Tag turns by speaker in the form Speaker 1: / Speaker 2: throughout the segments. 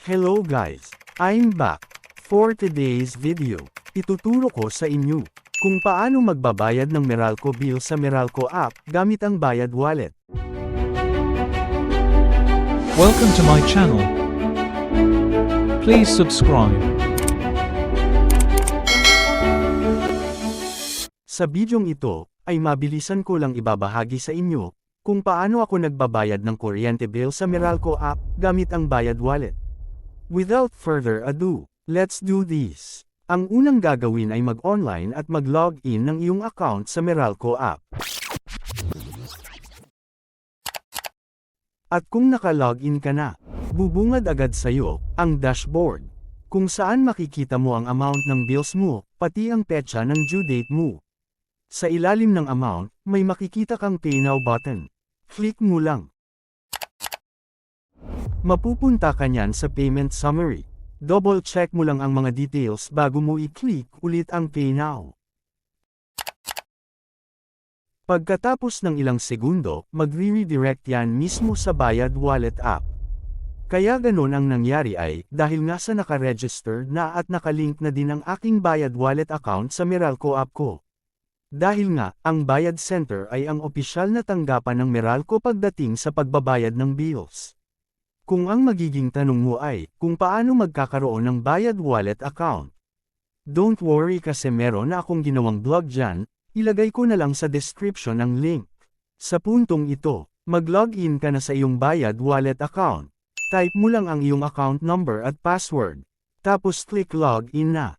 Speaker 1: Hello guys! I'm back. For today's video, ituturo ko sa inyo kung paano magbabayad ng Meralco bill sa Meralco app gamit ang Bayad Wallet.
Speaker 2: Welcome to my channel. Please subscribe.
Speaker 1: Sa bidyong ito, ay mabilisan ko lang ibabahagi sa inyo kung paano ako nagbabayad ng kuryente bill sa Meralco app gamit ang Bayad Wallet. Without further ado, let's do this. Ang unang gagawin ay mag-online at mag-login ng iyong account sa Meralco app. At kung naka-login ka na, bubungad agad sa iyo ang dashboard, kung saan makikita mo ang amount ng bills mo, pati ang petsa ng due date mo. Sa ilalim ng amount, may makikita kang Pay Now button. Click mo lang. Mapupunta ka niyan sa payment summary. Double check mo lang ang mga details bago mo i-click ulit ang Pay Now. Pagkatapos ng ilang segundo, magre-redirect yan mismo sa Bayad Wallet app. Kaya ganun ang nangyari ay, dahil nga sa naka-register na at nakalink na din ang aking Bayad Wallet account sa Meralco app ko. Dahil nga, ang Bayad Center ay ang opisyal na tanggapan ng Meralco pagdating sa pagbabayad ng bills. Kung ang magiging tanong mo ay, kung paano magkakaroon ng Bayad Wallet account? Don't worry kasi meron na akong ginawang blog dyan, ilagay ko na lang sa description ang link. Sa puntong ito, mag-login ka na sa iyong Bayad Wallet account. Type mo lang ang iyong account number at password. Tapos click login na.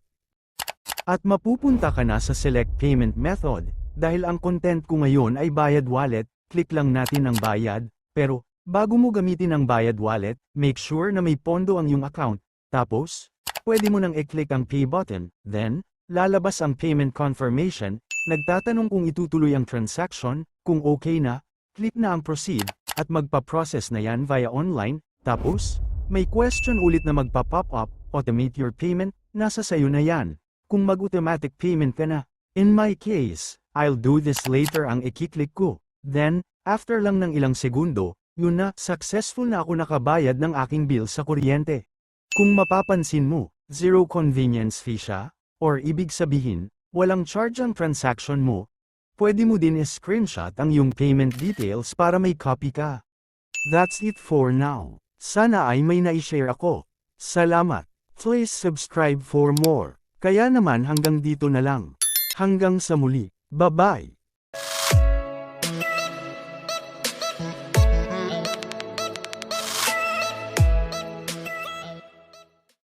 Speaker 1: At mapupunta ka na sa select payment method. Dahil ang content ko ngayon ay Bayad Wallet, click lang natin ang bayad, pero bago mo gamitin ang Bayad Wallet, make sure na may pondo ang iyong account. Tapos, pwede mo nang i-click ang pay button, then, lalabas ang payment confirmation, nagtatanong kung itutuloy ang transaction, kung okay na, click na ang proceed, at magpa-process na yan via online, tapos, may question ulit na magpa-pop up, automate your payment, nasa sayo na yan. Kung mag-automatic payment ka na. In my case, I'll do this later ang i-click ko. Then, after lang ng ilang segundo, yun na, successful na ako nakabayad ng aking bill sa kuryente. Kung mapapansin mo, zero convenience fee siya, or ibig sabihin, walang charge ang transaction mo, pwede mo din i-screenshot ang iyong payment details para may copy ka. That's it for now. Sana ay may na-share ako. Salamat. Please subscribe for more. Kaya naman hanggang dito na lang. Hanggang sa muli. Bye-bye.